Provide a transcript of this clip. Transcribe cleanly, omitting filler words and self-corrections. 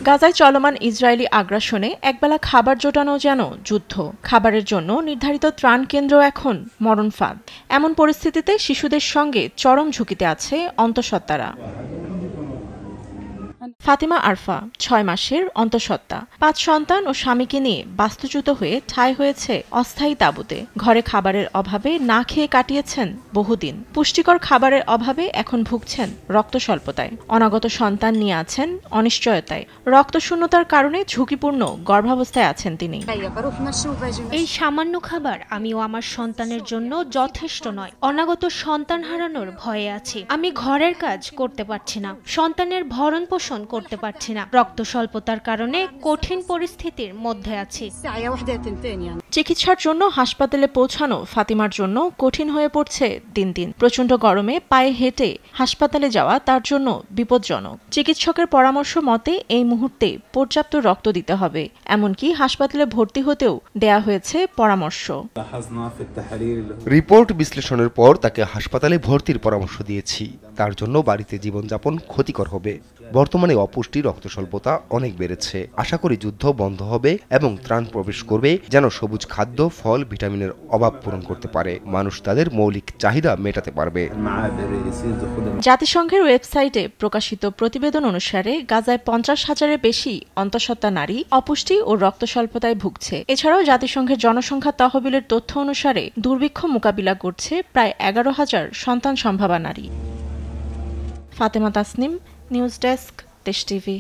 গাজায় চলমান ইসরায়েলি আগ্রাসনে একবেলা খাবার জোটানো যেন যুদ্ধ। খাবারের জন্য নির্ধারিত ত্রাণ কেন্দ্র এখন মরণ ফাঁদ। এমন পরিস্থিতিতে শিশুদের সঙ্গে চরম ঝুঁকিতে আছে অন্তঃসত্ত্বারা। ফাতিমা আরফা ৬ মাসের অন্তঃসত্ত্বা। ৫ সন্তান ও স্বামীকে নিয়ে বাস্তুচ্যুত হয়ে ঠাঁই হয়েছে অস্থায়ী তাঁবুতে। ঘরে খাবারের অভাবে না খেয়ে কাটিয়েছেন বহুদিন। পুষ্টিকর খাবারের অভাবে এখন ভুগছেন রক্তস্বল্পতায়। অনাগত সন্তান নিয়ে আছেন অনিশ্চয়তায়। রক্তশূন্যতার কারণে ঝুঁকিপূর্ণ গর্ভাবস্থায় আছেন তিনি। এই সামান্য খাবার আমি ও আমার সন্তানের জন্য যথেষ্ট নয়। অনাগত সন্তান হারানোর ভয়ে আছি। আমি ঘরের কাজ করতে পারছি না, সন্তানের ভরণ পোষণ করতে পারছি না। রক্ত স্বল্পতার কারণে কঠিন পরিস্থিতির মধ্যে আছি। চিকিৎসার জন্য হাসপাতালে পৌঁছানো ফাতিমার জন্য কঠিন হয়ে পড়ছে দিন দিন। প্রচণ্ড গরমে পায়ে হেঁটে হাসপাতালে যাওয়া তার জন্য বিপজ্জনক। চিকিৎসকের পরামর্শ মতে এই মুহূর্তে পর্যাপ্ত রক্ত দিতে হবে, এমনকি হাসপাতালে ভর্তি হতেও দেয়া হয়েছে পরামর্শ। রিপোর্ট বিশ্লেষণের পর তাকে হাসপাতালে ভর্তির পরামর্শ দিয়েছি। তার জন্য বাড়িতে জীবনযাপন ক্ষতিকর হবে। বর্তমানে অপুষ্টি, রক্ত স্বল্পতা অনেক বেড়েছে। আশা করি যুদ্ধ বন্ধ হবে এবং ত্রাণ প্রবেশ করবে, যেন সবুজ খাদ্য, ফল, ভিটামিনের অভাব পূরণ করতে পারে। মানুষ তাদের মৌলিক চাহিদা মেটাতে পারবে। জাতিসংঘের ওয়েবসাইটে প্রকাশিত প্রতিবেদন অনুসারে গাজায় ৫০,০০০-এর বেশি অন্তঃসত্ত্বা নারী অপুষ্টি ও রক্ত স্বল্পতায় ভুগছে। এছাড়াও জাতিসংঘের জনসংখ্যা তহবিলের তথ্য অনুসারে দুর্ভিক্ষ মোকাবিলা করছে প্রায় ১১,০০০ সন্তান সম্ভাবা নারী। ফাতেমা তাসনিম, নিউজ ডেস্ক, দেশ টিভি।